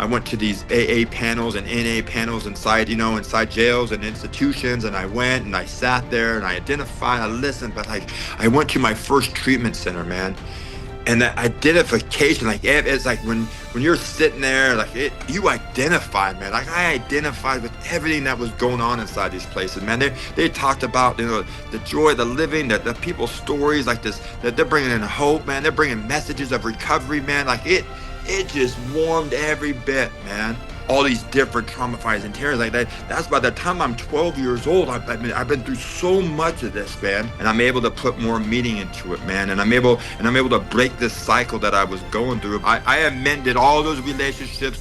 went to these AA panels and NA panels inside, inside jails and institutions. And I went and I sat there and I identified, I listened, but like I went to my first treatment center, man. And that identification, like it's like when you're sitting there, like you identify, man. Like I identified with everything that was going on inside these places, man. They talked about the joy of the living, the people's stories like this, that they're bringing in hope, man. They're bringing messages of recovery, man. Like it just warmed every bit, man. All these different traumatizing and tears like that. That's by the time I'm 12 years old. I've been through so much of this, man, and I'm able to put more meaning into it, man. And I'm able to break this cycle that I was going through. I amended all those relationships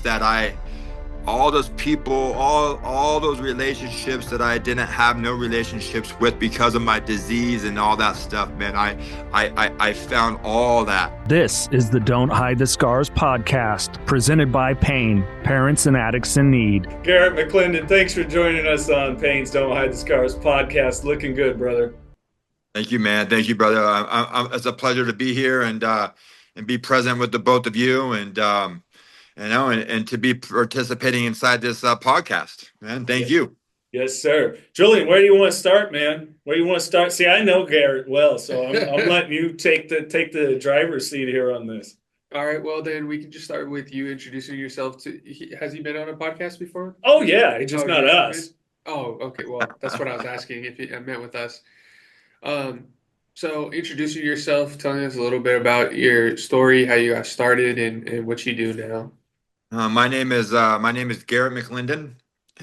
all those people, all those relationships that I didn't have no relationships with because of my disease and all that stuff, man. I found all that. This is the Don't Hide the Scars podcast, presented by Pain, Parents and Addicts in Need. Garet Mclendon, thanks for joining us on Pain's Don't Hide the Scars podcast. Looking good, brother. Thank you, man. Thank you, brother. It's a pleasure to be here and be present with the both of you and to be participating inside this podcast, man. Thank you. Yes, sir. Julian, where do you want to start, man? Where do you want to start? See, I know Garet well, so I'm letting you take the driver's seat here on this. All right, well, then we can just start with you introducing yourself. Has he been on a podcast before? Oh, yeah, just not us. Oh, okay, well, that's what I was asking, if I meant with us. So introducing yourself, telling us a little bit about your story, how you got started, and what you do now. My name is Garet Mclendon,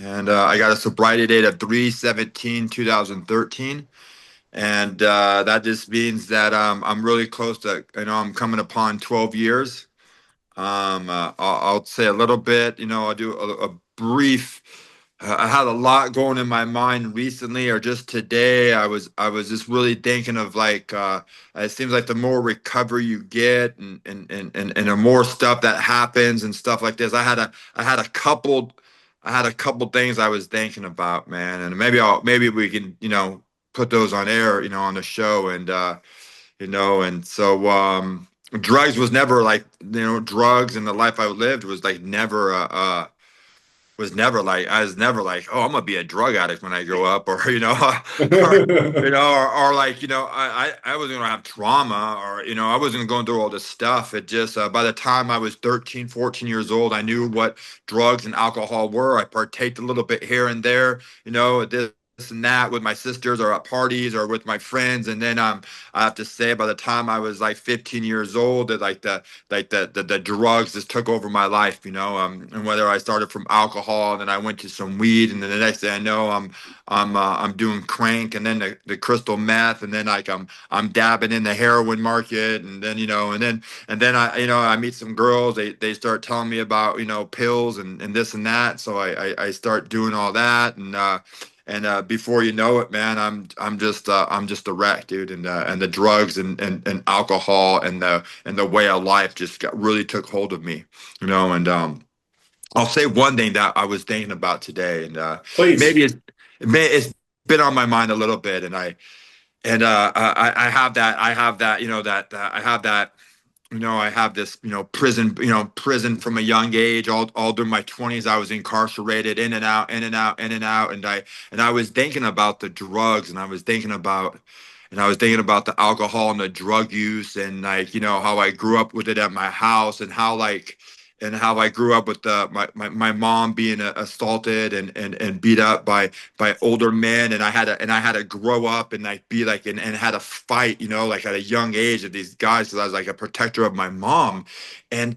and I got a sobriety date of 3/17/2013, and that just means that I'm really close to, I'm coming upon 12 years. I'll say a little bit, I'll do a brief. I had a lot going in my mind recently, or just today. I was just really thinking of like it seems like the more recovery you get, and the more stuff that happens and stuff like this. I had a couple things I was thinking about, man, and maybe we can put those on air, on the show, and and so drugs was never like drugs, and the life I lived was like never I was never like, oh, I'm gonna be a drug addict when I grow up, or or like, I wasn't gonna have trauma, or I wasn't going through all this stuff. It just by the time I was 13, 14 years old, I knew what drugs and alcohol were. I partaked a little bit here and there, this and that with my sisters, or at parties, or with my friends. And then I have to say, by the time I was like 15 years old, that the drugs just took over my life, and whether I started from alcohol, and then I went to some weed, and then the next thing I know, I'm doing crank, and then the crystal meth, and then like I'm dabbing in the heroin market, and then and then I meet some girls. They start telling me about pills and this and that. So I start doing all that, and before you know it, man, I'm just a wreck, dude. And the drugs and alcohol and the way of life just really took hold of me, And I'll say one thing that I was thinking about today, and Please. Maybe it's been on my mind a little bit, and I have that I have this, prison from a young age. All through my 20s, I was incarcerated, in and out, in and out, in and out. And I was thinking about the drugs, and I was thinking about the alcohol and the drug use, and like, how I grew up with it at my house, and how I grew up with my mom being assaulted and beat up by older men, and I had to grow up and like be like and had to fight, like at a young age of these guys, because I was like a protector of my mom, and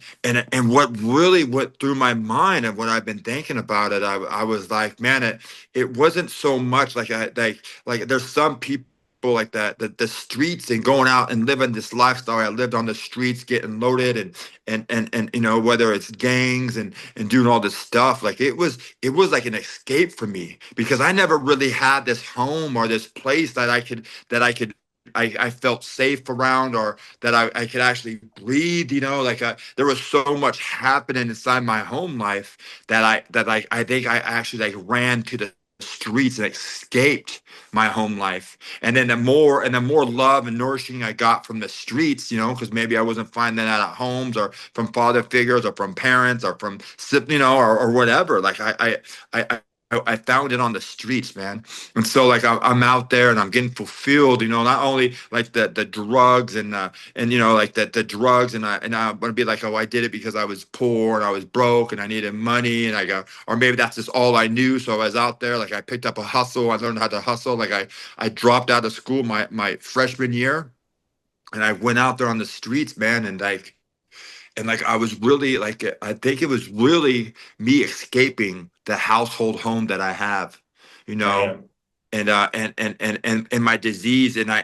what really went through my mind and what I've been thinking about it, I was like, man, it wasn't so much like there's some people like that, the streets and going out and living this lifestyle. I lived on the streets getting loaded and whether it's gangs and doing all this stuff, like it was like an escape for me, because I never really had this home or this place that I felt safe around, or that I could actually breathe, there was so much happening inside my home life that I think I actually like ran to the streets and escaped my home life. And then the more love and nourishing I got from the streets, because maybe I wasn't finding that at homes or from father figures or from parents or from or whatever. Like I found it on the streets, man. And so like I'm out there and I'm getting fulfilled, not only like the drugs and like the drugs and I'm gonna be like, oh, I did it because I was poor and I was broke and I needed money and I got, or maybe that's just all I knew. So I was out there, like I picked up a hustle, I learned how to hustle. Like I dropped out of school my freshman year and I went out there on the streets, man, and I was really like, I think it was really me escaping the household home that I have, you know, Man. and my disease, and I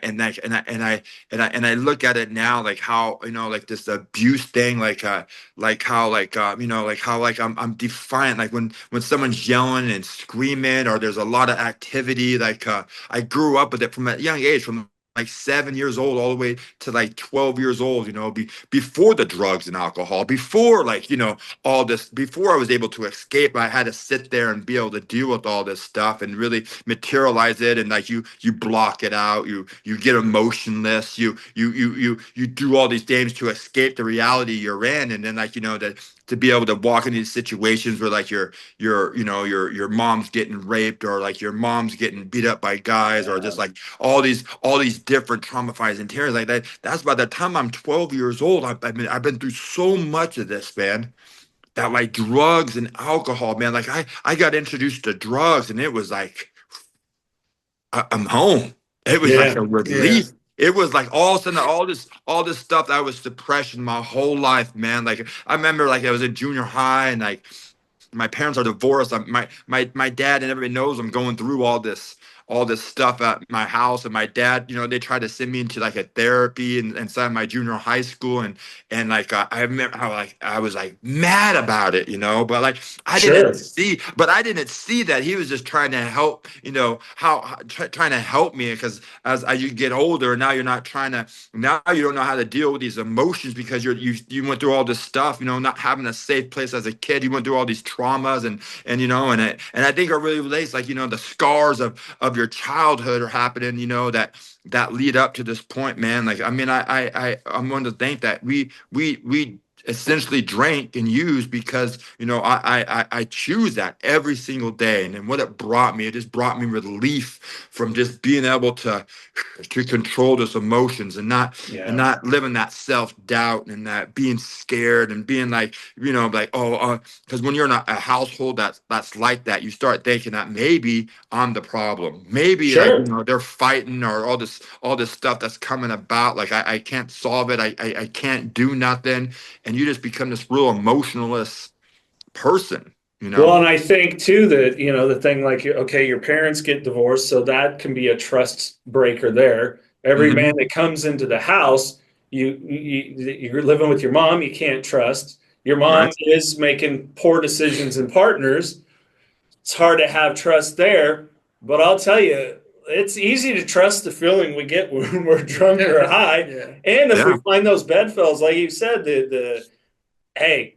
look at it now like how, like this abuse thing, like how like how like I'm defiant, like when someone's yelling and screaming or there's a lot of activity, I grew up with it from a young age, from like 7 years old all the way to like 12 years old, before the drugs and alcohol, before all this, before I was able to escape. I had to sit there and be able to deal with all this stuff and really materialize it. And like you block it out, you get emotionless, you do all these things to escape the reality you're in. And then that to be able to walk in these situations where like your mom's getting raped or like your mom's getting beat up by guys or just like all these different traumatizing tears like that. That's by the time I'm 12 years old. I've been through so much of this, man. That like drugs and alcohol, man. Like I got introduced to drugs, and it was like I'm home. It was like Yeah. a Yeah. relief. It was like all of a sudden all this stuff that was suppression my whole life, man. Like I remember like I was in junior high and like my parents are divorced. My dad and everybody knows I'm going through all this stuff at my house. And my dad, they tried to send me into like a therapy inside my junior high school. And like I remember how like I was like mad about it, but like Sure. I didn't see that he was just trying to help, trying to help me because as you get older, now you don't know how to deal with these emotions because you went through all this stuff, not having a safe place as a kid. You went through all these traumas and I think it really relates, like, the scars of your childhood are happening, that lead up to this point, man. Like, I mean, I'm going to think that we essentially drank and used because I choose that every single day. And then what it just brought me relief from just being able to control those emotions and Yeah. not living that self-doubt and that being scared and being like, like, oh, because when you're in a household that's like that, you start thinking that maybe I'm the problem. Maybe like, Sure. they're fighting or all this stuff that's coming about. Like I can't solve it. I can't do nothing. And you just become this real emotionless person, Well, and I think too that, the thing like, okay, your parents get divorced, so that can be a trust breaker there. Every man Hmm. that comes into the house, you're living with your mom, you can't trust. Your mom Right. is making poor decisions in partners. It's hard to have trust there, but I'll tell you, it's easy to trust the feeling we get when we're drunk or high. Yeah. And if we Yeah. find those bedfellows, like you said, the hey,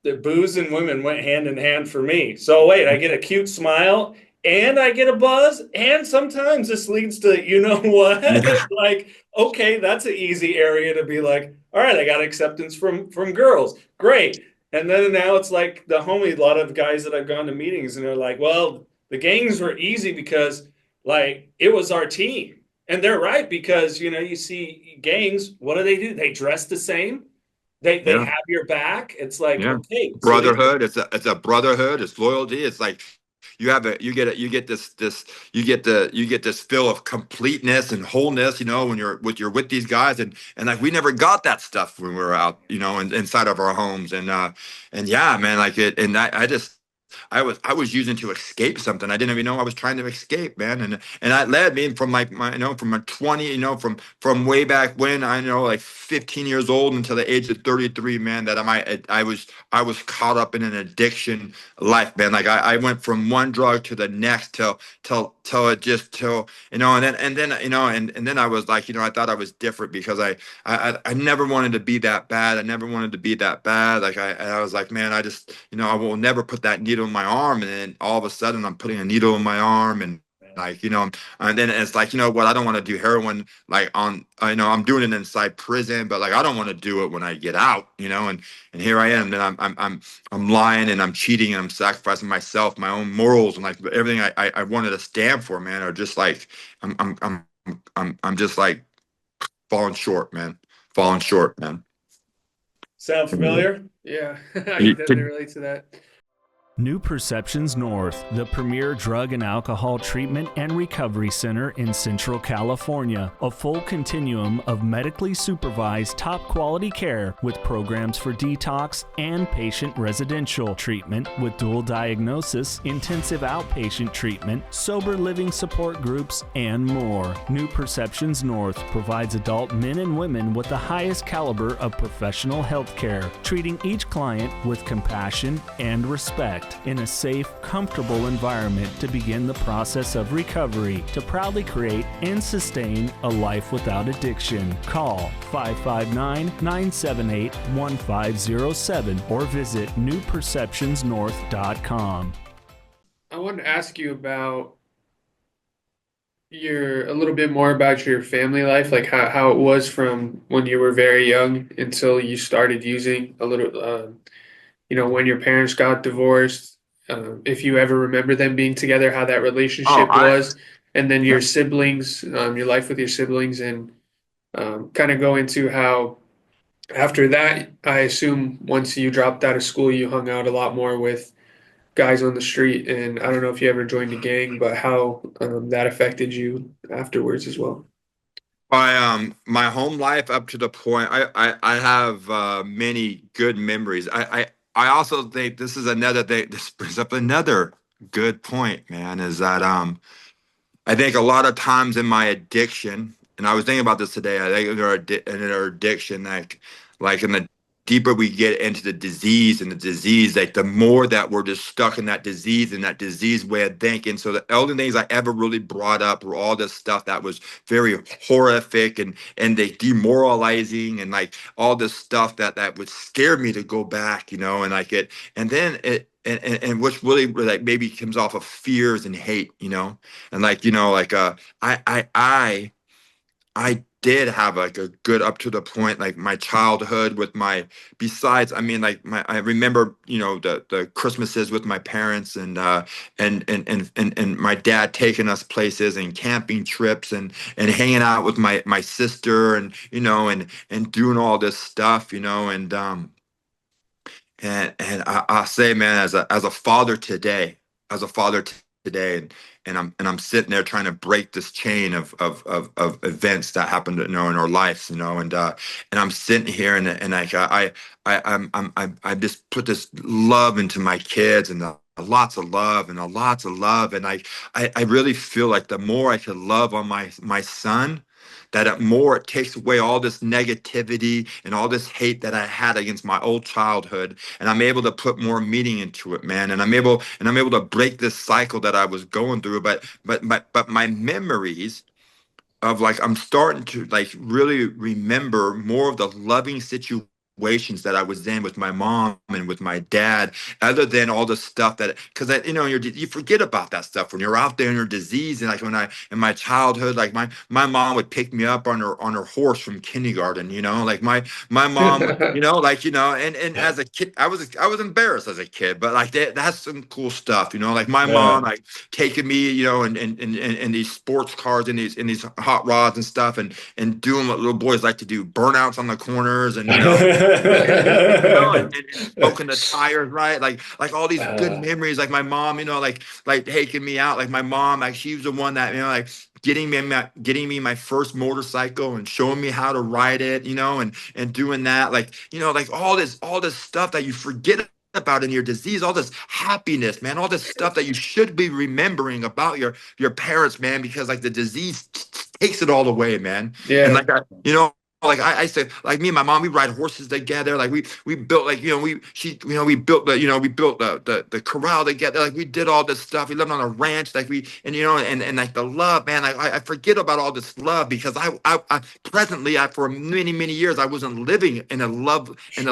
the booze and women went hand in hand for me. So wait, I get a cute smile and I get a buzz, and sometimes this leads to, you know what? Yeah. Like, okay, that's an easy area to be like, all right, I got acceptance from girls. Great. And then now it's like the homie, a lot of guys that I've gone to meetings and they're like, well, the gangs were easy because like it was our team. And they're right because you see gangs, what do? They dress the same. They Yeah. have your back. It's like, Yeah. okay, so these Brotherhood. It's a brotherhood. It's loyalty. It's like you get this feel of completeness and wholeness, when you're with these guys, and like we never got that stuff when we were out, inside of our homes. And yeah, man, like it, and I was using to escape something. I didn't even know I was trying to escape, man. And that led me from like from a 20, from way back when, like 15 years old until the age of 33, man, that I was caught up in an addiction life, man. Like I went from one drug to the next till and then I was like, I thought I was different because I never wanted to be that bad. I never wanted to be that bad. Like I was like, man, I just, I will never put that needle in my arm. And then all of a sudden I'm putting a needle in my arm, and like, and then it's like, what, I don't want to do heroin like I'm doing it inside prison, but like I don't want to do it when I get out, and here I am, and I'm lying and I'm cheating and I'm sacrificing myself, my own morals, and like everything I wanted to stand for, man, are just like I'm just like falling short, man. Falling short, man. Sound familiar? Yeah, I can definitely relate to that. New Perceptions North, the premier drug and alcohol treatment and recovery center in Central California. A full continuum of medically supervised top quality care with programs for detox and patient residential treatment with dual diagnosis, intensive outpatient treatment, sober living support groups, and more. New Perceptions North provides adult men and women with the highest caliber of professional health care, treating each client with compassion and respect in a safe, comfortable environment to begin the process of recovery to proudly create and sustain a life without addiction. Call 559-978-1507 or visit newperceptionsnorth.com. I wanted to ask you about a little bit more about your family life, like how it was from when you were very young until you started using a little, when your parents got divorced, if you ever remember them being together, how that relationship was, and then your siblings, your life with your siblings, and kind of go into how after that, I assume once you dropped out of school, you hung out a lot more with guys on the street, and I don't know if you ever joined a gang, but how that affected you afterwards as well. My home life up to the point I have many good memories. I also think this is another thing. This brings up another good point, man. Is that I think a lot of times in my addiction, and I was thinking about this today. I think in our addiction, like in the deeper we get into the disease and the disease, like the more that we're just stuck in that disease and that disease way of thinking. So the only things I ever really brought up were all this stuff that was very horrific and they demoralizing and like all this stuff that would scare me to go back, and like it, and then it. And which really like maybe comes off of fears and hate, and like I did have like a good up to the point like my childhood with besides I mean like I remember the Christmases with my parents and my dad taking us places and camping trips and hanging out with my sister and doing all this stuff and I say, man, as a father today, as a father today, and I'm sitting there trying to break this chain of events that happened, in our lives, and I'm sitting here and like I just put this love into my kids and lots of love and lots of love, and I really feel like the more I could love on my son, that it takes away all this negativity and all this hate that I had against my old childhood, and I'm able to put more meaning into it, man. And I'm able to break this cycle that I was going through. But my memories of like I'm starting to like really remember more of the loving situations that I was in with my mom and with my dad, other than all the stuff that, because you forget about that stuff when you're out there in your disease. And like in my childhood, like my mom would pick me up on her horse from kindergarten, like my mom would, and as a kid, I was embarrassed as a kid, but like that's some cool stuff, like my mom like taking me, in these sports cars and these hot rods and stuff and doing what little boys like to do, burnouts on the corners and and smoking the tires, right? Like all these good memories. Like my mom, like taking me out. Like my mom, like she was the one that like getting me my first motorcycle and showing me how to ride it, and doing that. Like like all this stuff that you forget about in your disease, all this happiness, man, all this stuff that you should be remembering about your parents, man, because like the disease takes it all away, man. Yeah. And like like I said, like me and my mom, we ride horses together. Like we built like we built the corral together. Like we did all this stuff. We lived on a ranch. Like and like the love, man. I forget about all this love because I presently for many years I wasn't living in a love in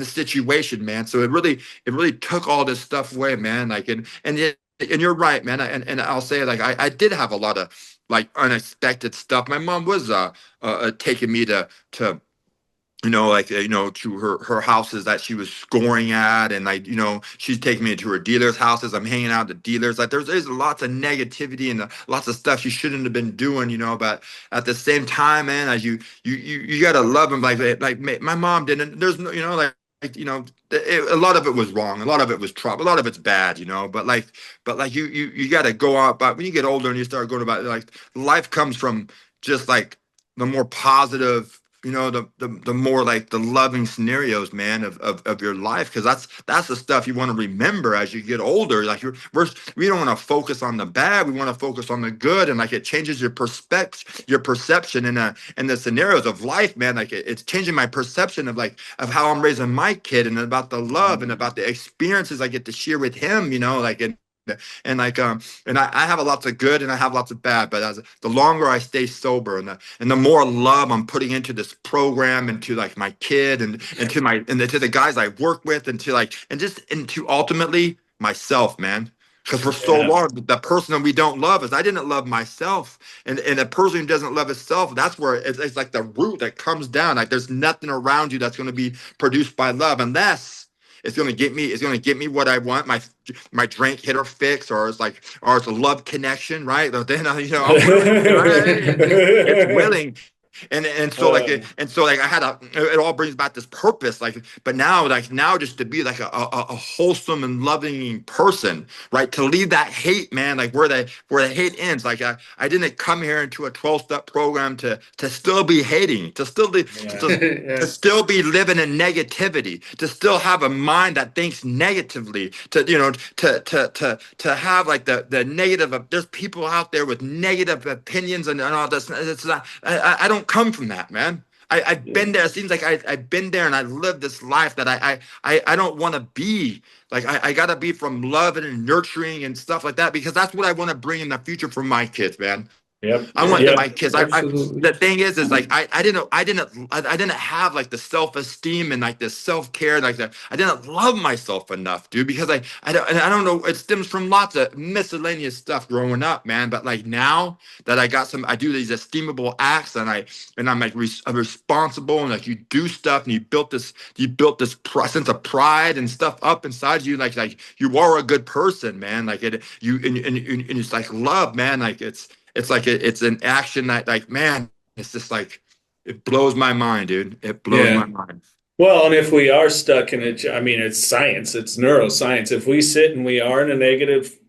a situation, man. So it really took all this stuff away, man. Like and you're right, man. And I'll say like I did have a lot of like unexpected stuff. My mom was taking me to to her houses that she was scoring at, and like she's taking me to her dealers' houses. I'm hanging out at the dealers. Like there's lots of negativity and lots of stuff she shouldn't have been doing, but at the same time, man, as you gotta love them. Like my mom didn't. There's no a lot of it was wrong. A lot of it was trouble. A lot of it's bad, but you got to go out. But when you get older and you start going about like life comes from just like the more positive, the more like the loving scenarios, man, of your life, because that's the stuff you want to remember as you get older. Like we don't want to focus on the bad, we want to focus on the good, and like it changes your perception in the scenarios of life, man. Like it's changing my perception of how I'm raising my kid and about the love and about the experiences I get to share with him, like and I have lots of good and I have lots of bad, but as the longer I stay sober and the more love I'm putting into this program, into like my kid and to the guys I work with, and just into ultimately myself, man. Because for so long, the person that we don't love is I didn't love myself, and a person who doesn't love itself, that's where it's like the root that comes down. Like there's nothing around you that's going to be produced by love unless it's going to get me what I want, my drink hit or fix, or it's a love connection, right? Then I'm willing, right? It's willing. And so I had it all brings back this purpose, but now just to be like a wholesome and loving person, right? To leave that hate, man, like where the hate ends. Like I didn't come here into a 12-step program to still be hating, to still be to still be living in negativity, to still have a mind that thinks negatively, to have like the negative. There's people out there with negative opinions and all this. It's not, I don't come from that, man. I've been there. It seems like I've been there and I lived this life that I don't want to be. Like I gotta be from love and nurturing and stuff like that, because that's what I want to bring in the future for my kids, man. Yep. I want my kids. Absolutely. The thing is like I didn't have like the self-esteem and like the self-care, like that. I didn't love myself enough, dude, because I don't know. It stems from lots of miscellaneous stuff growing up, man. But like now that I do these esteemable acts, and I'm like I'm responsible, and like you do stuff, and you built this sense of pride and stuff up inside you, like you are a good person, man. Like and it's like love, man. Like it's an action that, like, man, it's just like it blows my mind, dude. It blows my mind. Well, and if we are stuck in it, I mean, it's science, it's neuroscience. If we sit and we are in a negative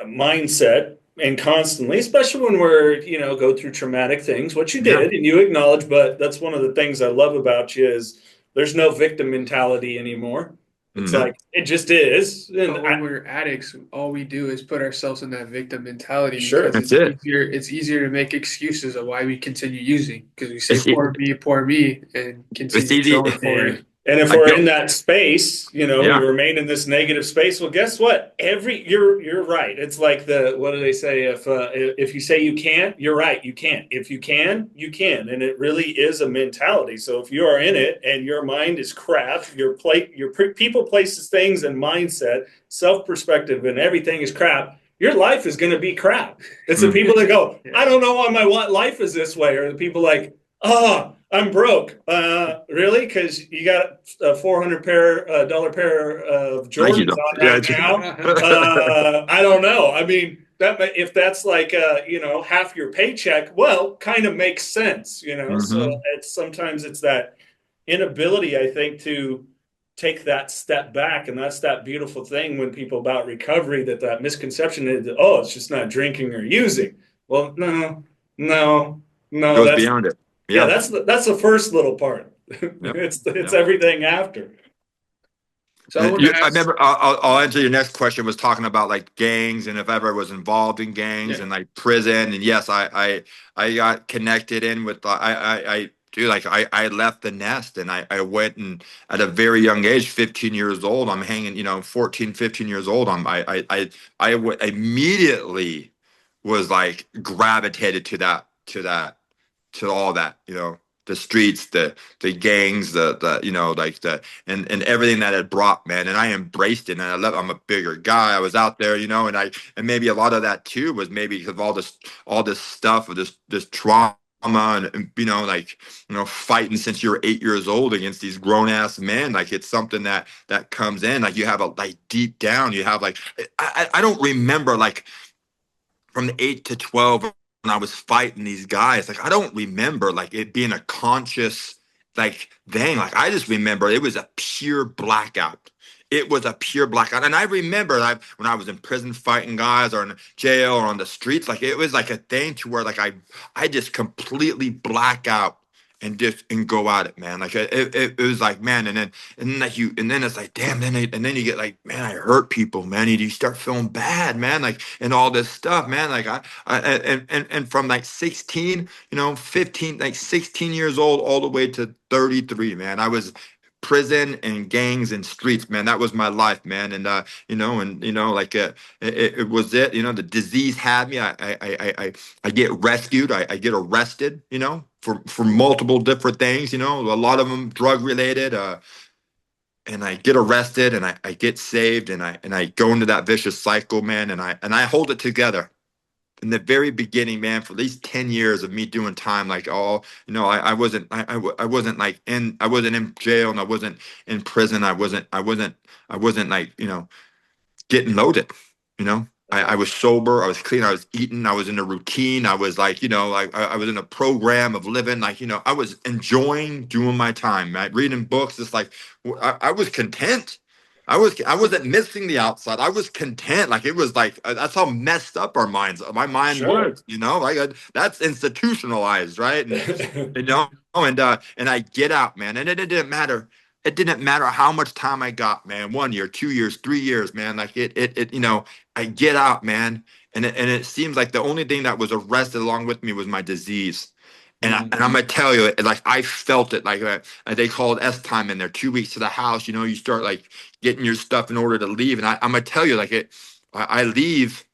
mindset and constantly, especially when we're, go through traumatic things, what you did and you acknowledge, but that's one of the things I love about you is there's no victim mentality anymore. It's like, it just is. And when we're addicts, all we do is put ourselves in that victim mentality. Sure. Because it's easier to make excuses of why we continue using, because we say poor me and continue going forward. And if we're in that space, we remain in this negative space. Well, guess what? You're right. It's like what do they say? If you say you can't, you're right. You can't. If you can, you can. And it really is a mentality. So if you are in it and your mind is crap, your people, places, things, and mindset, self-perspective, and everything is crap, your life is going to be crap. It's the people that go, I don't know why my life is this way, or the people like, I'm broke. Really? Because you got a $400 pair of Jordans on right now. I don't know. I mean, if that's like half your paycheck, well, kind of makes sense, So sometimes it's that inability, I think, to take that step back, and that's that beautiful thing when people about recovery, that misconception is, it's just not drinking or using. Well, no, goes beyond it. Yeah, that's the first little part. It's everything after. So I remember. I'll answer your next question. Was talking about like gangs, and if I ever was involved in gangs and like prison. And yes, I got connected in with. dude, like I left the nest and I went, and at a very young age, 15 years old, I'm hanging, 14, 15 years old. Immediately was like gravitated to all that, the streets, the gangs, like and everything that it brought, man. And I embraced it, and I'm a bigger guy. I was out there, and maybe a lot of that too was maybe because of all this stuff of this trauma and like fighting since you're 8 years old against these grown ass men. Like it's something that comes in, like you have a like deep down, you have like I don't remember like from the 8 to 12 when I was fighting these guys. Like I don't remember like it being a conscious like thing. Like I just remember it was a pure blackout. It was a pure blackout. And I remember when I was in prison fighting guys or in jail or on the streets, like it was like a thing to where like I just completely black out and go at it, man. Like it was like, man, and then like and then it's like, damn, and then you get like, man, I hurt people, man. You start feeling bad, man, like and all this stuff, man. Like and from like 16, 15, like 16 years old all the way to 33, man. I was prison and gangs and streets, man. That was my life, man. And like it was it. The disease had me. I get rescued. I get arrested. For multiple different things. A lot of them drug related. And I get arrested, and I get saved, and I go into that vicious cycle, man. And I hold it together. In the very beginning, man, for at least 10 years of me doing time, like I wasn't I wasn't in jail, and I wasn't in prison. I wasn't like, getting loaded, you know. I was sober, I was clean, I was eating, I was in a routine, I was like, I was in a program of living, like, I was enjoying doing my time, right? Reading books, it's like I was content. I wasn't missing the outside. I was content. Like it was like that's how messed up my mind Sure. was, like that's institutionalized, right? And I get out, man, and it didn't matter. It didn't matter how much time I got, man. 1 year, 2 years, 3 years, man. Like I get out, man, and it seems like the only thing that was arrested along with me was my disease. And I'm gonna tell you, like I felt it, like they called S time in there. 2 weeks to the house, you start like getting your stuff in order to leave. And I'm gonna tell you, like I leave,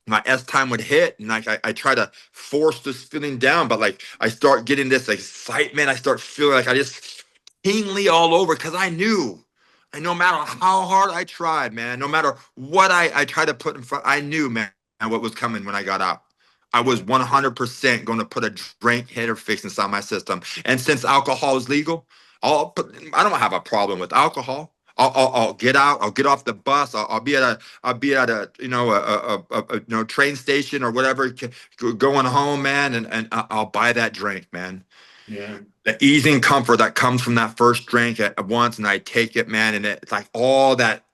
my S time would hit, and like I try to force this feeling down, but like I start getting this excitement. I start feeling like I just tingly all over because I knew. And no matter how hard I tried, man, no matter what I tried to put in front, I knew, man, what was coming when I got out. I was 100% going to put a drink hit or fix inside my system. And since alcohol is legal, I don't have a problem with alcohol. I'll get out. I'll get off the bus. I'll be at a train station or whatever, going home, man, and I'll buy that drink, man. Yeah. The ease and comfort that comes from that first drink at once, and I take it, man, and it's like all that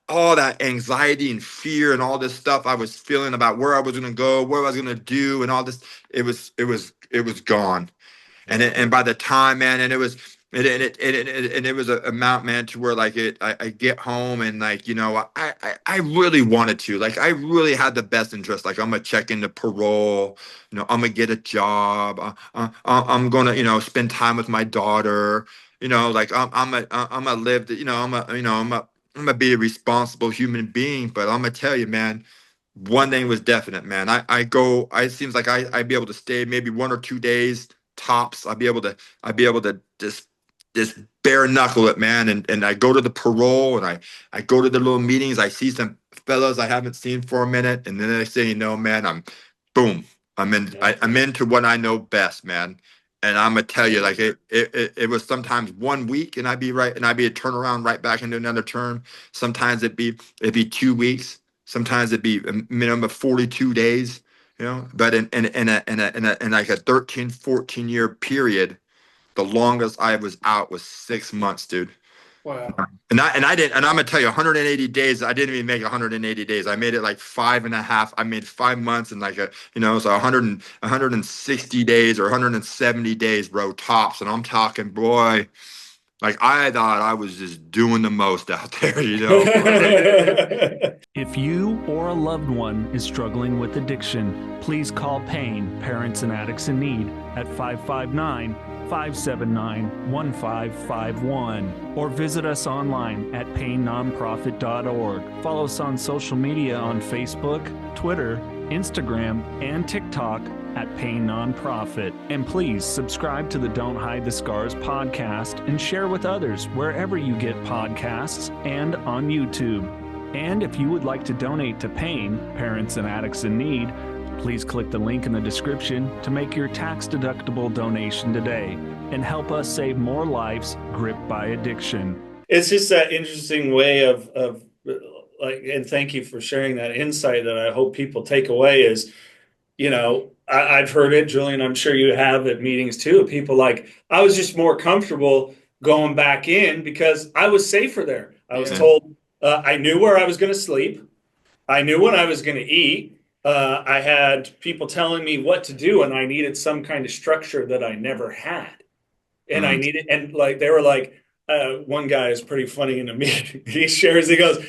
anxiety and fear and all this stuff I was feeling about where I was gonna go, what I was gonna do, and all this, it was gone. And by the time, man, and it was a amount, man, to where like I get home, and like I really wanted to, like I really had the best interest, like I'm gonna check into parole, I'm gonna get a job, I'm gonna spend time with my daughter, like I'm gonna live, I'm gonna be a responsible human being. But I'm gonna tell you, man, one thing was definite, man. I seems like I'd be able to stay maybe 1 or 2 days tops. I'd be able to just bare knuckle it, man. And I go to the parole, and I go to the little meetings. I see some fellas I haven't seen for a minute, and then they say, man, boom, I'm in. Yeah. I'm into what I know best, man. And I'm gonna tell you, like it was sometimes 1 week, and I'd be right, and I'd be a turnaround right back into another term. Sometimes it'd be 2 weeks. Sometimes it'd be a minimum of 42 days. But in like a 13, 14 year period, the longest I was out was 6 months, dude. Wow. I didn't, and I'm gonna tell you, 180 days. I didn't even make 180 days. I made it like 5.5. I made 5 months and like so 160 days or 170 days, bro, tops. And I'm talking, boy, like I thought I was just doing the most out there, If you or a loved one is struggling with addiction, please call PAIN, Parents and Addicts in Need, at 559 579-1551 or visit us online at paynnonprofit.org. Follow us on social media on Facebook, Twitter, Instagram, and TikTok at Pain Nonprofit. And please subscribe to the Don't Hide the Scars podcast and share with others wherever you get podcasts and on YouTube. And if you would like to donate to PAIN, Parents and Addicts in Need, please click the link in the description to make your tax-deductible donation today and help us save more lives gripped by addiction. It's just that interesting way of like, and thank you for sharing that insight that I hope people take away is, I've heard it, Julian, I'm sure you have at meetings too. People like, I was just more comfortable going back in because I was safer there. I was told I knew where I was going to sleep. I knew when I was going to eat. I had people telling me what to do, and I needed some kind of structure that I never had. And I needed, and like, they were like, one guy is pretty funny in a meeting. He shares, he goes,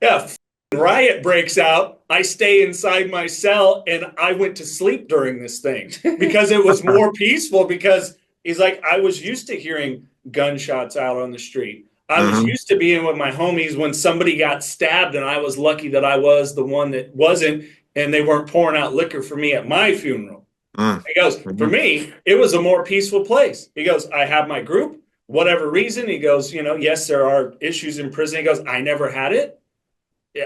yeah, riot breaks out. I stay inside my cell and I went to sleep during this thing because it was more peaceful, because he's like, I was used to hearing gunshots out on the street. I was used to being with my homies when somebody got stabbed, and I was lucky that I was the one that wasn't, and they weren't pouring out liquor for me at my funeral. He goes, for me, it was a more peaceful place. He goes, I have my group, whatever reason. He goes, yes, there are issues in prison. He goes, I never had it.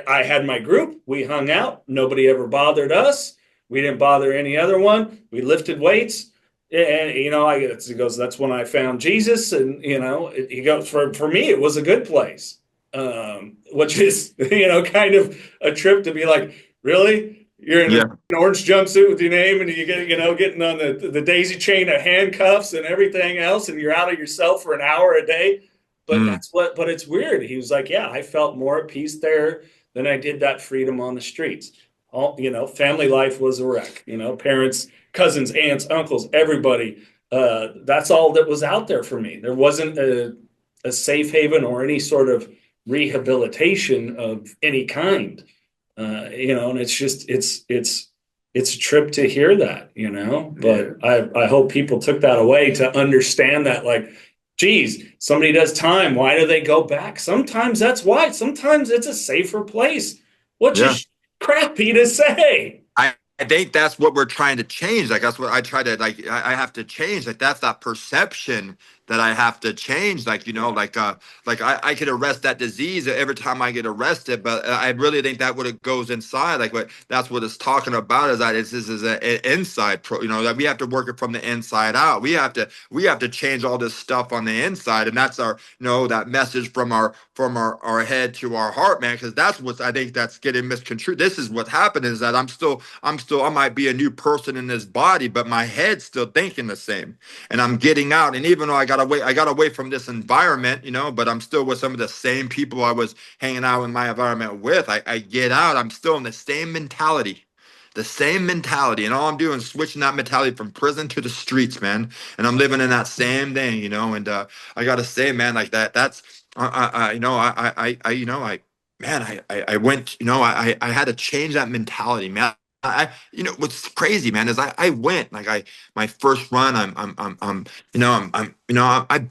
I had my group. We hung out. Nobody ever bothered us. We didn't bother any other one. We lifted weights. And, he goes, that's when I found Jesus. And, he goes, for me, it was a good place, which is, kind of a trip to be like, really? You're in an orange jumpsuit with your name, and you get, getting on the daisy chain of handcuffs and everything else, and you're out of yourself for an hour a day. But but it's weird. He was like, yeah, I felt more at peace there than I did that freedom on the streets. Family life was a wreck, parents, cousins, aunts, uncles, everybody. That's all that was out there for me. There wasn't a safe haven or any sort of rehabilitation of any kind. And it's just, it's a trip to hear that, but I hope people took that away to understand that, like, geez, somebody does time. Why do they go back? Sometimes that's why. Sometimes it's a safer place, which is crappy to say. I think that's what we're trying to change. Like, that's what I try to, like, I have to change. Like, that's that perception that I have to change. Like, I could arrest that disease every time I get arrested, but I really think that what it goes inside, like that's what it's talking about, is that this is an inside that we have to work it from the inside out. We have to change all this stuff on the inside. And that's our, that message from our head to our heart, man. Cause that's what I think that's getting misconstrued. This is what happened, is that I might be a new person in this body, but my head's still thinking the same, and I'm getting out. And even though I got away from this environment, but I'm still with some of the same people I was hanging out in my environment with. I get out, I'm still in the same mentality. And all I'm doing is switching that mentality from prison to the streets, man. And I'm living in that same thing, and I gotta say, man, like that's I went, I had to change that mentality, man. What's crazy, man, is I went, like, my first run, I've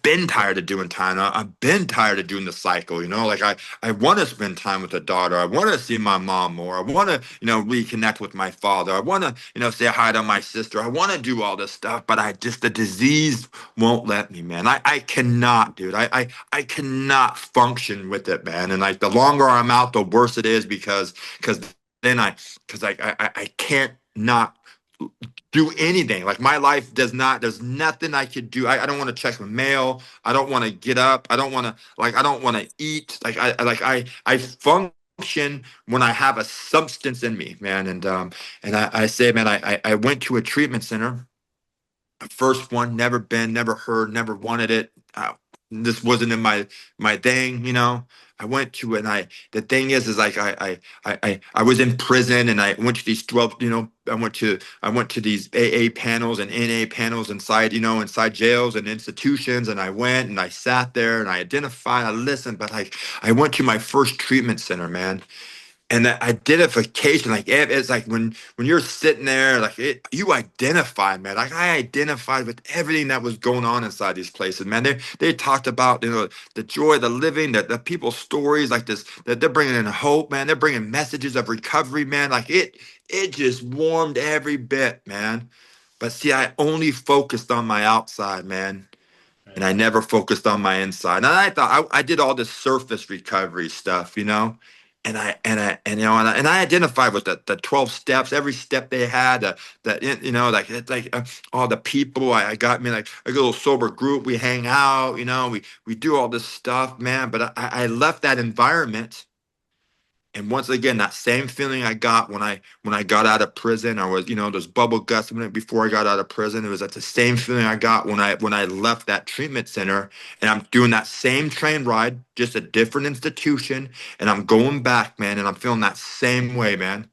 been tired of doing time. I've been tired of doing the cycle, like I want to spend time with a daughter. I want to see my mom more. I want to, reconnect with my father. I want to, say hi to my sister. I want to do all this stuff, but the disease won't let me, man. I cannot, dude. I cannot function with it, man. And like, the longer I'm out, the worse it is, because then I can't not do anything. Like, my life there's nothing I could do. I don't want to check the mail. I don't want to get up. I don't want to eat. Like, I function when I have a substance in me, man. And I say, man, I went to a treatment center. First one, never been, never heard, never wanted it. This wasn't in my thing, I went to it, and the thing is like, I was in prison, and I went to these 12, I went to these AA panels and NA panels inside jails and institutions, and I went and I sat there and I identified, I listened, but like, I went to my first treatment center, man. and the identification, like it's like when you're sitting there, like you identify, man. Like I identified with everything that was going on inside these places, man. They talked about, the joy of the living, the people's stories, like this, that they're bringing in hope, man. They're bringing messages of recovery, man. Like it just warmed every bit, man. But see, I only focused on my outside, man, and I never focused on my inside. And I thought I did all this surface recovery stuff, and I identified with the 12 steps, every step they had, like it's like all the people. I got me like a little sober group. We hang out, we do all this stuff, man. But I left that environment, and once again, that same feeling I got when I got out of prison, I was, those bubble guts before I got out of prison. It was that the same feeling I got when I left that treatment center, and I'm doing that same train ride, just a different institution, and I'm going back, man, and I'm feeling that same way, man.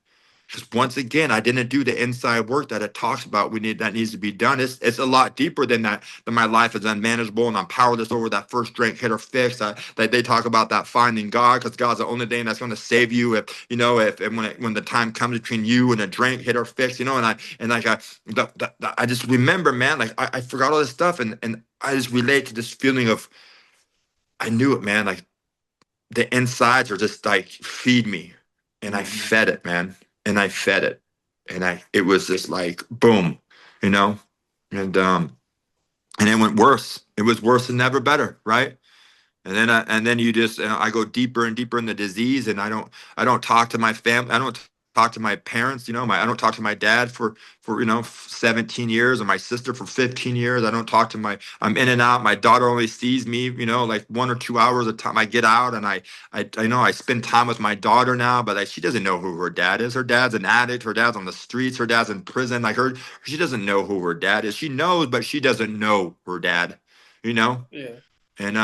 Because once again, I didn't do the inside work that it talks about that needs to be done. It's a lot deeper than that. That my life is unmanageable and I'm powerless over that first drink, hit or fix. That they talk about that finding God, because God's the only thing that's going to save you if and when the time comes between you and a drink, hit or fix. I just remember, man, like I forgot all this stuff, and I just relate to this feeling of, I knew it, man. Like the insides are just like, feed me, and I fed it, man, and I fed it, and it was just like boom, you know, and and it went worse. It was worse and never better, right? And then you just, I go deeper and deeper in the disease, and I don't talk to my family. I don't talk to my parents. I don't talk to my dad for 17 years, and my sister for 15 years. I don't talk to I'm in and out. My daughter only sees me, like 1 or 2 hours a time. I get out, and I spend time with my daughter now, but she doesn't know who her dad is. Her dad's an addict. Her dad's on the streets. Her dad's in prison. Like she doesn't know who her dad is. She knows, but she doesn't know her dad. You know Yeah. and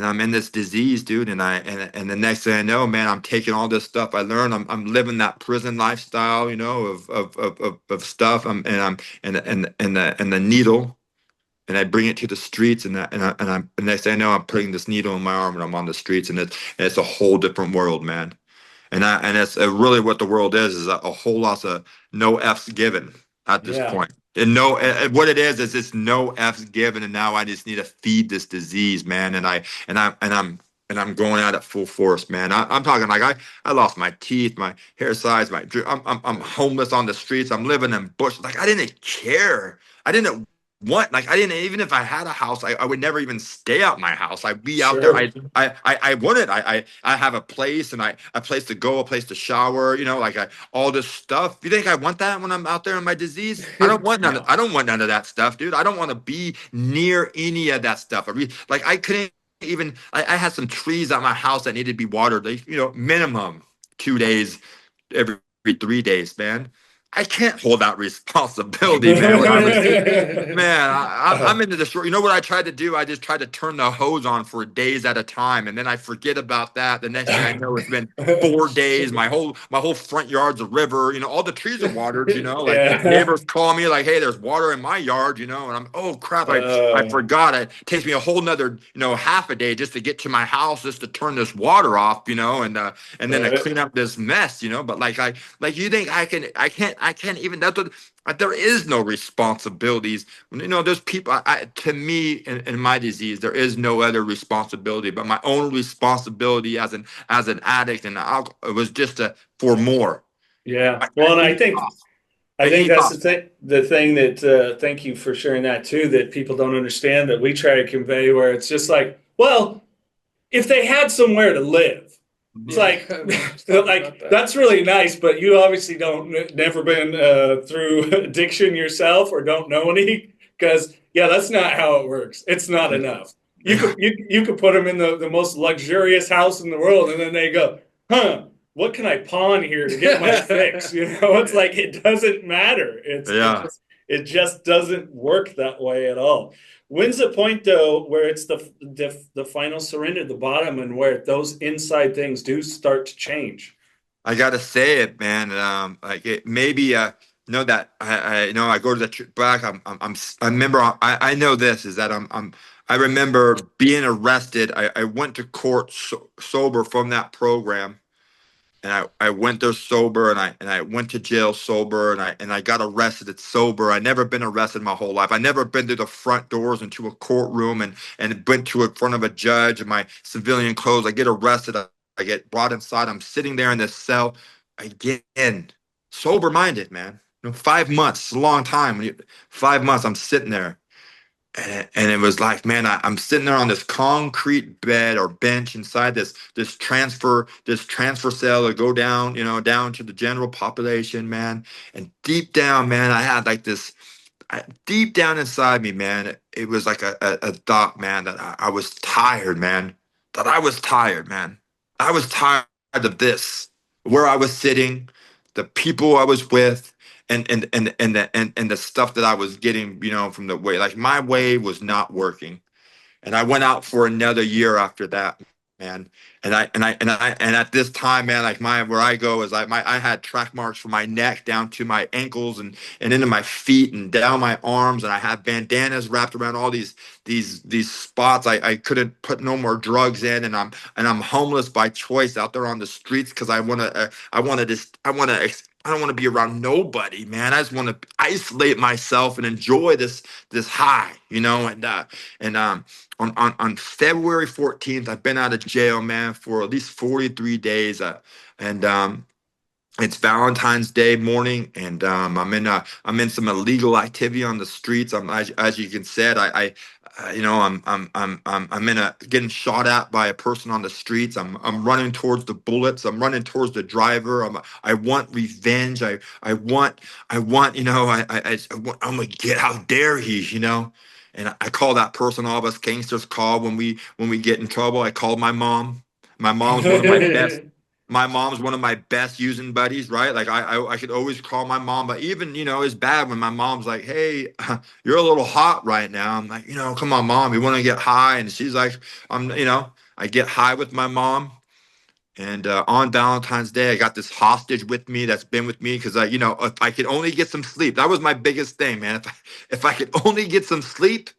I'm in this disease, dude, and the next thing I know, man, I'm taking all this stuff I learned. I'm living that prison lifestyle, of stuff. And the needle, and I bring it to the streets, and the next thing I know, I'm putting this needle in my arm, and I'm on the streets, and it's a whole different world, man. And it's really what the world is a whole lot of no F's given at this Yeah. point. And no, what it is it's no F's given, and now I just need to feed this disease, man. And I'm going at it full force, man. I'm talking like I lost my teeth, my hair size, I'm homeless on the streets. I'm living in bush. Like I didn't care. I didn't like I didn't, even if I had a house, I would never even stay out my house. I'd be out there. Sure. I wanted. I have a place, and a place to go, a place to shower. Like all this stuff. You think I want that when I'm out there in my disease? I don't want none. No. I don't want none of that stuff, dude. I don't want to be near any of that stuff. Like I couldn't even. I had some trees at my house that needed to be watered. Like, minimum 2 days every 3 days, man. I can't hold that responsibility, man. Man, I'm into the short. You know what I tried to do? I just tried to turn the hose on for days at a time, and then I forget about that. The next thing I know, it's been 4 days. My whole front yard's a river. All the trees are watered. Like Yeah. neighbors call me, like, "Hey, there's water in my yard." And I'm, oh crap, I Uh, forgot. It takes me a whole nother half a day just to get to my house, just to turn this water off. And then to right. clean up this mess. But like you think I can't even. That's what. There is no responsibilities. There's people. To me, in my disease, there is no other responsibility but my own responsibility as an addict, and it was just for more. Yeah. I Well, and I need think off. I I think need that's off. the thing that thank you for sharing that too, that people don't understand, that we try to convey, where it's just like, well, if they had somewhere to live. It's Yeah. like, We were just talking about that. that's really nice, but you obviously don't never been through addiction yourself, or don't know any, because yeah, that's not how it works. It's not enough. You Yeah. could you could put them in the most luxurious house in the world, and then they go, huh? What can I pawn here to get my fix? It's like it doesn't matter. Yeah. It just doesn't work that way at all. When's the point though where it's the final surrender, the bottom, and where those inside things do start to change? I gotta say it, man. Like it maybe know that I go to the back. I remember. I know this is that I remember being arrested. I went to court sober from that program, I went there sober, and I went to jail sober, and I got arrested at sober. I never been arrested my whole life. I never been through the front doors into a courtroom and went to in front of a judge in my civilian clothes. I get arrested. I get brought inside. I'm sitting there in this cell again, sober minded, man. 5 months, it's a long time. 5 months, I'm sitting there. And it was like, man, I'm sitting there on this concrete bed or bench inside this transfer cell to go down, down to the general population, man. And deep down, man, I had like this deep down inside me, man. It was like a thought, man, that I was tired, man. That I was tired, man. I was tired of this, where I was sitting, the people I was with, and the stuff that I was getting, from the way. Like my way was not working, and I went out for another year after that, man. And at this time, man, like my where I go is like I had track marks from my neck down to my ankles and into my feet and down my arms, and I had bandanas wrapped around all these spots. I couldn't put no more drugs in, and I'm homeless by choice out there on the streets because I don't want to be around nobody, man. I just want to isolate myself and enjoy this high, and on February 14th, I've been out of jail, man, for at least 43 days. And It's Valentine's Day morning, and I'm in some illegal activity on the streets. As you can said, I'm in a getting shot at by a person on the streets. I'm running towards the bullets. I'm running towards the driver. I want revenge. I want, I'm gonna get, how dare he, And I call that person all of us gangsters call when we get in trouble. I called my mom. My mom's one of my best. My mom's one of my best using buddies, right? Like I could always call my mom, but even it's bad when my mom's like, "Hey, you're a little hot right now." I'm like, come on, mom, you want to get high? And she's like, I get high with my mom. And on Valentine's Day, I got this hostage with me that's been with me because if I could only get some sleep, that was my biggest thing, man. If I could only get some sleep,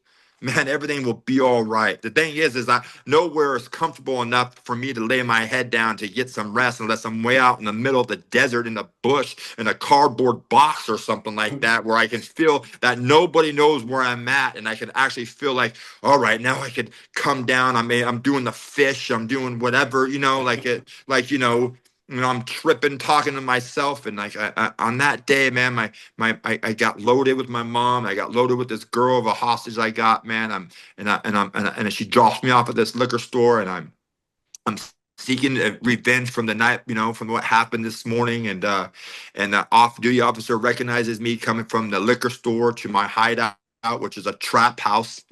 man, everything will be all right. The thing is I nowhere is comfortable enough for me to lay my head down to get some rest unless I'm way out in the middle of the desert in a bush in a cardboard box or something like that, where I can feel that nobody knows where I'm at, and I can actually feel like, all right, now I could come down. I'm doing the fish. I'm doing whatever, I'm tripping, talking to myself, and like on that day, man, I got loaded with my mom. I got loaded with this girl of a hostage I got, man. And she drops me off at this liquor store, and I'm seeking revenge from the night, from what happened this morning. And the off-duty officer recognizes me coming from the liquor store to my hideout, which is a trap house,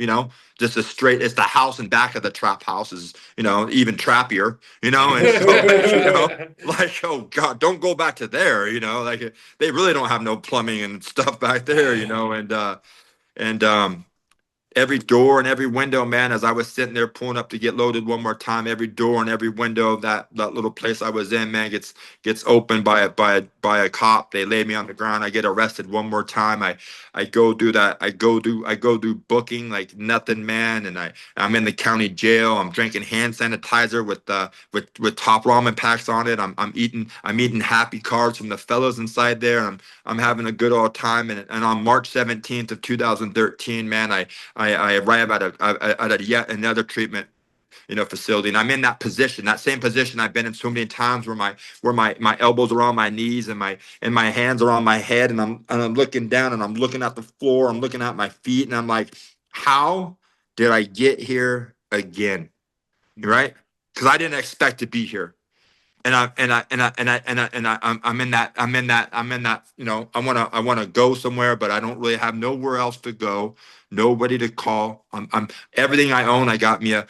just a straight. It's the house and back of the trap house is, even trappier, And so, like, oh God, don't go back to there, like they really don't have no plumbing and stuff back there, and every door and every window, man, as I was sitting there pulling up to get loaded one more time, every door and every window of that little place I was in, man, gets opened by a cop. They lay me on the ground. I get arrested one more time. I go do that. I go do booking like nothing, man. And I'm in the county jail. I'm drinking hand sanitizer with top ramen packs on it. I'm eating happy cards from the fellows inside there. And I'm having a good old time. And on March 17th of 2013, man, I arrive at a yet another treatment, facility, and I'm in that position, that same position I've been in so many times, where my elbows are on my knees and my hands are on my head, and I'm looking down and I'm looking at the floor, I'm looking at my feet, and I'm like, how did I get here again? Right? Because I didn't expect to be here. I'm in that. I wanna go somewhere, but I don't really have nowhere else to go, nobody to call. I'm everything I own. I got me a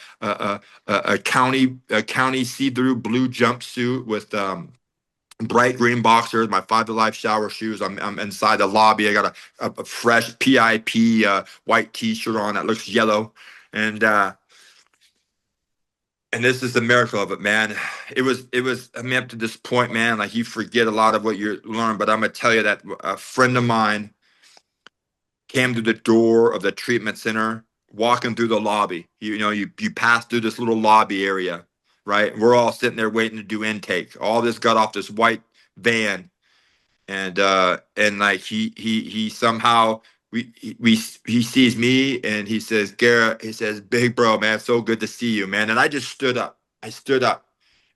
county see-through blue jumpsuit with bright green boxers, my Five to Life shower shoes. I'm inside the lobby. I got a fresh PIP white T-shirt on that looks yellow, and and this is the miracle of it, man. I mean, up to this point, man, like you forget a lot of what you learn, but I'm gonna tell you that a friend of mine came to the door of the treatment center, walking through the lobby. You pass through this little lobby area, right? We're all sitting there waiting to do intake. All this got off this white van, and like he somehow he sees me and he says, Garrett, he says, big bro, man, so good to see you, man. And I just stood up. I stood up.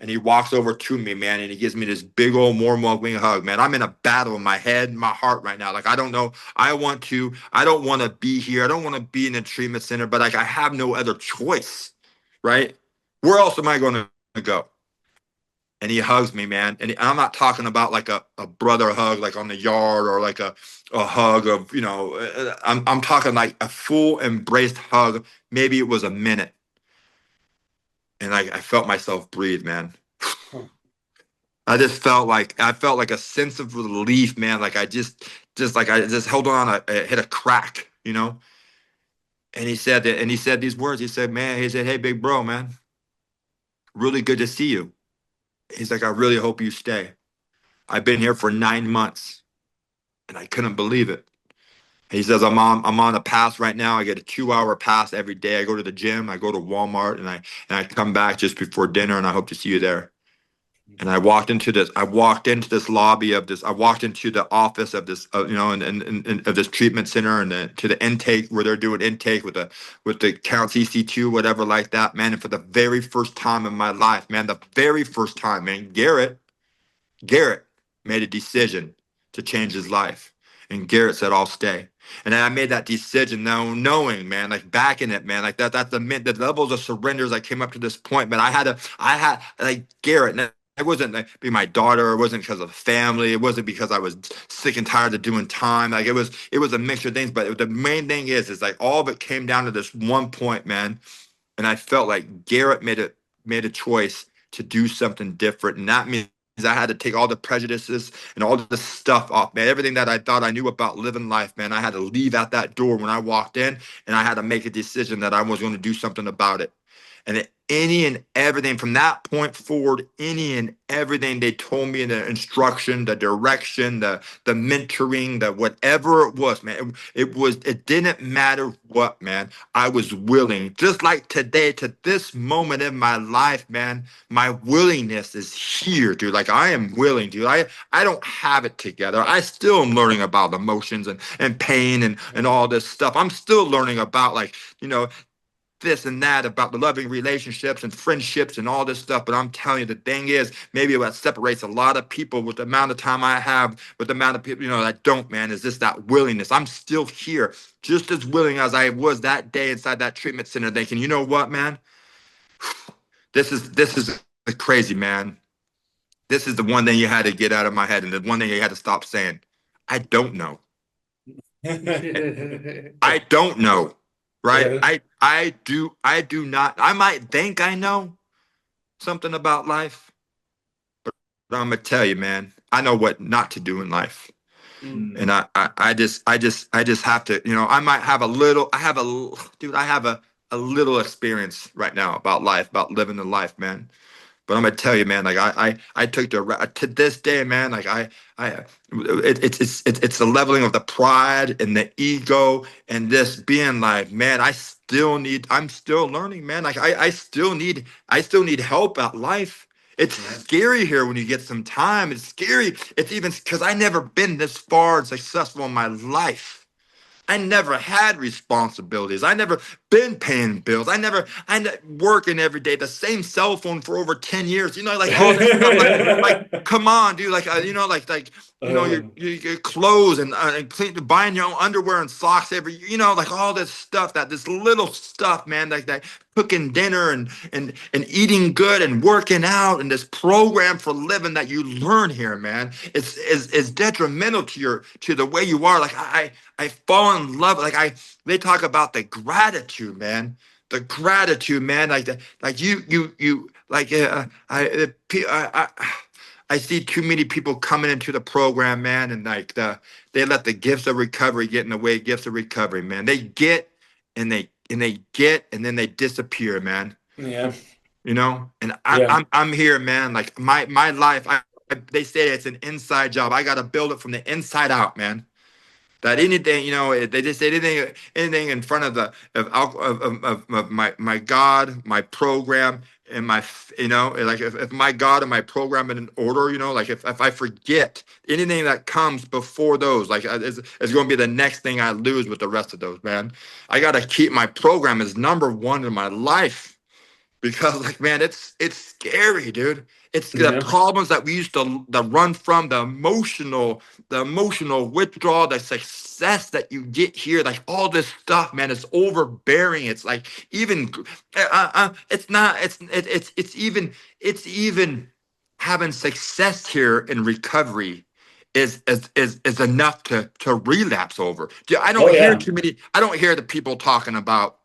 And he walks over to me, man, and he gives me this big old warm welcoming hug, man. I'm in a battle in my head and my heart right now. Like, I don't know. I don't want to be here. I don't want to be in a treatment center, but like I have no other choice, right? Where else am I going to go? And he hugs me, man. And I'm not talking about like a brother hug, like on the yard, or like a hug of, I'm talking like a full embraced hug. Maybe it was a minute. And I felt myself breathe, man. I felt like a sense of relief, man. Like I just held on, I hit a crack, And he said that, and he said these words. He said, man, he said, hey, big bro, man, really good to see you. He's like, I really hope you stay. I've been here for 9 months, and I couldn't believe it. He says, I'm on a pass right now. I get a 2-hour pass every day. I go to the gym, I go to Walmart, and I come back just before dinner, and I hope to see you there. And I walked into this lobby of this, I walked into the office of this, and of this treatment center, and to the intake where they're doing intake with the counts EC2, whatever like that, man. And for the very first time in my life, man, the very first time, man, Garet made a decision to change his life. And Garet said, I'll stay. And I made that decision now, knowing, man, like backing it, man, like that's the levels of surrenders I came up to this point. But I had like Garet. And it wasn't like be my daughter. It wasn't because of family. It wasn't because I was sick and tired of doing time. Like it was a mixture of things. But the main thing is like all of it came down to this one point, man. And I felt like Garet made a choice to do something different. And that means I had to take all the prejudices and all the stuff off, man. Everything that I thought I knew about living life, man, I had to leave at that door when I walked in, and I had to make a decision that I was going to do something about it. And any and everything from that point forward, any and everything they told me in the instruction, the direction, the mentoring, the whatever it was, man, it didn't matter what, man. I was willing, just like today, to this moment in my life, man. My willingness is here, dude. Like I am willing, dude. I don't have it together. I still am learning about emotions and pain and all this stuff. I'm still learning about like, this and that about the loving relationships and friendships and all this stuff. But I'm telling you, the thing is, maybe what separates a lot of people with the amount of time I have, with the amount of people, that don't, man, is just that willingness. I'm still here, just as willing as I was that day inside that treatment center, thinking, you know what, man, this is crazy, man. This is the one thing you had to get out of my head, and the one thing you had to stop saying. I don't know. I don't know. Right? Yeah. I do not. I might think I know something about life, but I'm gonna tell you, man, I know what not to do in life. And I just have to, I might have a little, dude, I have a little experience right now about life, about living the life, man. But I'm gonna tell you, man, like I took to this day, man, like it's the leveling of the pride and the ego and this being like, man, I'm still learning, man. Like I still need help at life. It's scary here when you get some time. It's scary. It's even because I never been this far and successful in my life. I never had responsibilities. I never been paying bills. Working every day, the same cell phone for over 10 years. Like all this stuff. Like come on, dude. Like your clothes and buying your own underwear and socks every. Like all this stuff. This little stuff, man. Like that. Cooking dinner and eating good and working out and this program for living that you learn here, man. It's detrimental to the way you are. Like I fall in love. They talk about the gratitude, man. The gratitude, man. I see too many people coming into the program, man, and they let the gifts of recovery get in the way. Gifts of recovery, man. They get and they get and then they disappear, man. Yeah. And Yeah. I'm here, man. Like my life. They say it's an inside job. I got to build it from the inside out, man. That anything, they just say anything in front of of my God, my program, in my, like if my God and my program in order, like if I forget anything that comes before those, like it's going to be the next thing I lose with the rest of those, man. I got to keep my program as number one in my life. Because like man, it's scary, dude. It's the Yeah. problems that we used to run from, the emotional withdrawal, the success that you get here, like all this stuff, man. It's overbearing. It's like even, it's not. It's even having success here in recovery is enough to relapse over. I don't Oh hear yeah. too many. I don't hear the people talking about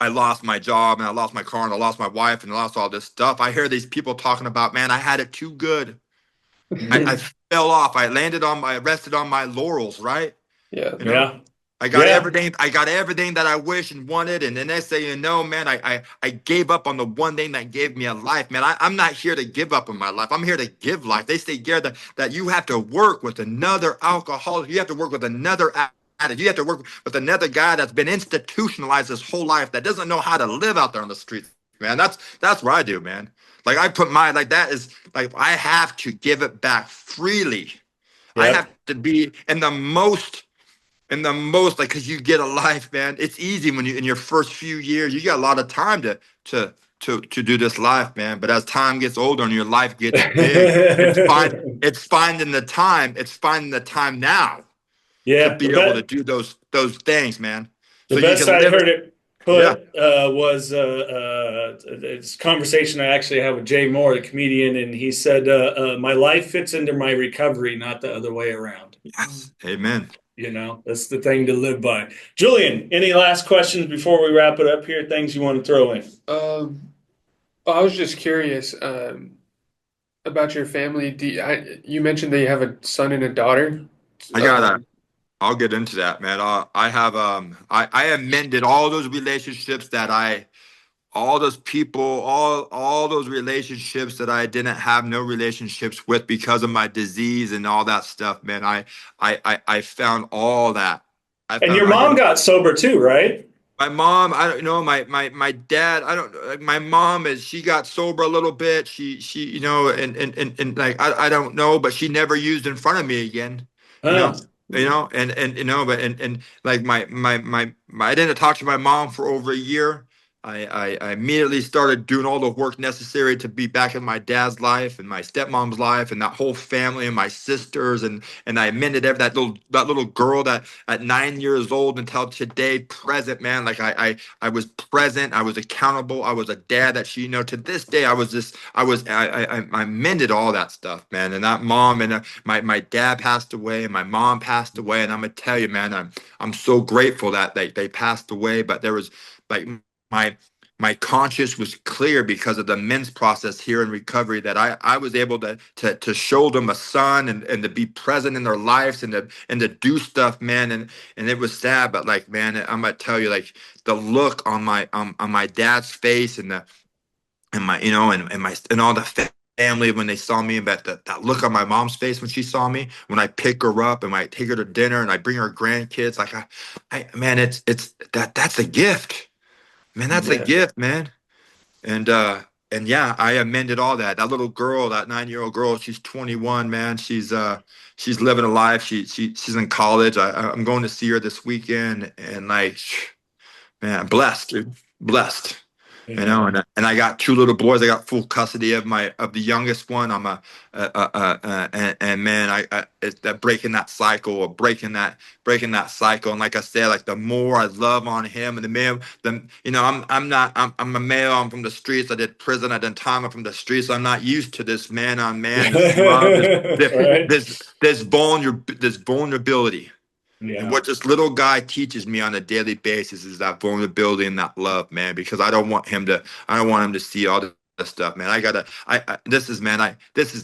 I lost my job and I lost my car and I lost my wife and I lost all this stuff. I hear these people talking about, man, I had it too good. I fell off. I rested on my laurels, right? Yeah. You know, Yeah. Yeah. I got everything that I wish and wanted. And then they say, man, I gave up on the one thing that gave me a life, man. I'm not here to give up on my life. I'm here to give life. They say, Garrett, that you have to work with another alcoholic. You have to work with another addict. You have to work with another guy that's been institutionalized his whole life that doesn't know how to live out there on the streets, man. That's what I do, man. Like I put my, like that is like, I have to give it back freely. I Yep. have to be in the most like because you get a life, man. It's easy when you in your first few years, you got a lot of time to do this life, man. But as time gets older and your life gets big, it's finding the time now to Yeah. be able to do those things, man. The So you best can I live it. heard it Yeah. put was it's a conversation I actually had with Jay Moore, the comedian, and he said, "My life fits into my recovery, not the other way around." Yes. Amen. That's the thing to live by. Julian, any last questions before we wrap it up here? Things you want to throw in? Well, I was just curious about your family. You mentioned that you have a son and a daughter. I gotta Um, I'll get into that, man. I amended all those relationships that I all those people, all those relationships that I didn't have no relationships with because of my disease and all that stuff, man. I found all that. And your I mom did got sober too, right? my mom, I don't know, my dad, I don't like my mom is she got sober a little bit. She and like I don't know, but she never used in front of me again, you know. Huh. And but and like I didn't talk to my mom for over a year. I immediately started doing all the work necessary to be back in my dad's life and my stepmom's life and that whole family and my sisters and I amended that little girl that at 9 years old until today present, man. Like I was present, I was accountable, I was a dad that she, to this day I was just I mended all that stuff, man. And that mom and my dad passed away and my mom passed away, and I'm gonna tell you, man, I'm so grateful that they passed away. But there was like my my conscience was clear because of the men's process here in recovery that I was able to show them a son and to be present in their lives and to do stuff, man. And it was sad, but like, man, I'm gonna tell you, like the look on my dad's face and my and my and all the family when they saw me, but that look on my mom's face when she saw me, when I pick her up and I take her to dinner and I bring her grandkids, like I man, it's that's a gift. Man, that's a Yeah. gift, man. And yeah, I amended all that. That little girl, that 9-year-old girl, she's 21, man. She's living a life. She's in college. I'm going to see her this weekend, and like, man, blessed, dude, blessed. Yeah. And I got two little boys. I got full custody of the youngest one. And man, it's that breaking that cycle or breaking that cycle. And like I said, like the more I love on him and the man, I'm a male. I'm from the streets. I did prison. I did time. I'm from the streets. I'm not used to this man on man, this love, Right. this vulnerability. And Yeah. what this little guy teaches me on a daily basis is that vulnerability and that love, man. Because I don't want him to see all this stuff, man. This is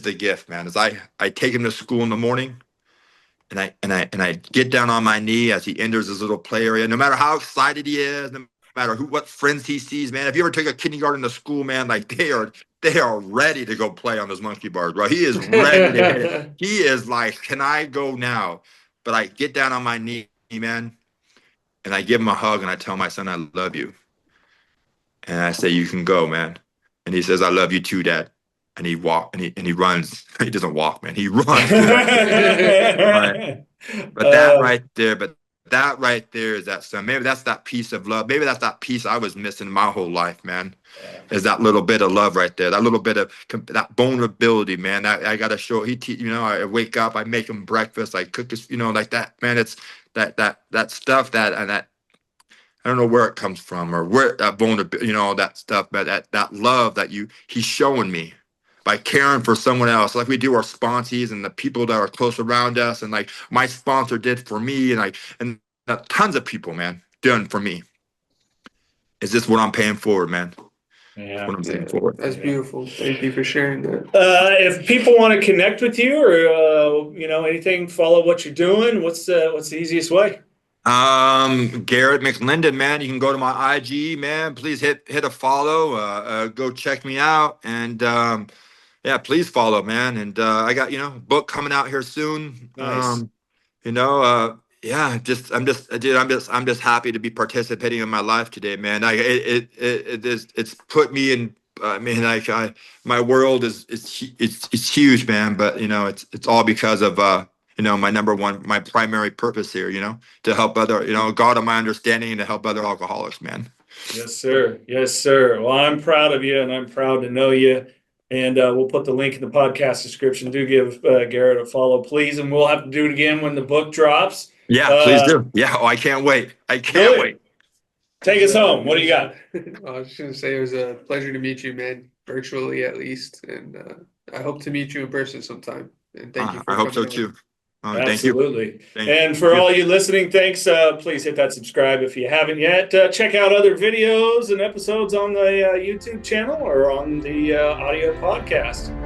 the gift, man. Is I take him to school in the morning, and I get down on my knee as he enters his little play area. No matter how excited he is, no matter what friends he sees, man. If you ever take a kindergarten to school, man, like they are ready to go play on those monkey bars, bro. He is ready to hit it. He is like, can I go now? But I get down on my knee, man, and I give him a hug and I tell my son I love you. And I say, you can go, man. And he says, I love you too, Dad. And he runs. He doesn't walk, man. He runs. Right. But that right there is that son. Maybe that's that piece of love. Maybe that's that piece I was missing my whole life, man. Is that little bit of love right there? That little bit of that vulnerability, man. That I gotta show. I wake up, I make him breakfast, I cook this, like that, man. It's that stuff that I don't know where it comes from or where that vulnerability, that stuff, but that love that he's showing me by caring for someone else, like we do our sponsees and the people that are close around us, and like my sponsor did for me, and tons of people, man, done for me. Is this what I'm paying forward, man? Yeah, what I'm paying forward. That's beautiful. Thank you for sharing that. If people want to connect with you or anything, follow what you're doing, what's the easiest way? Garet Mclendon, man. You can go to my IG, man. Please hit a follow. Go check me out, and yeah, please follow, man. And I got book coming out here soon. Nice. Yeah, dude, I'm just happy to be participating in my life today, man. It's put me in. I mean, my world it's huge, man. But it's all because of my primary purpose here, to help other, God of my understanding and to help other alcoholics, man. Yes, sir. Yes, sir. Well, I'm proud of you, and I'm proud to know you. And we'll put the link in the podcast description. Do give Garet a follow, please. And we'll have to do it again when the book drops. Yeah, please do. Yeah, I can't wait. I can't wait. Take us home. What do you got? I was just going to say it was a pleasure to meet you, man, virtually at least. And I hope to meet you in person sometime. And thank you for I hope so coming too. Absolutely. Thank you. And for all you listening, thanks. Please hit that subscribe if you haven't yet. Check out other videos and episodes on the YouTube channel or on the audio podcast.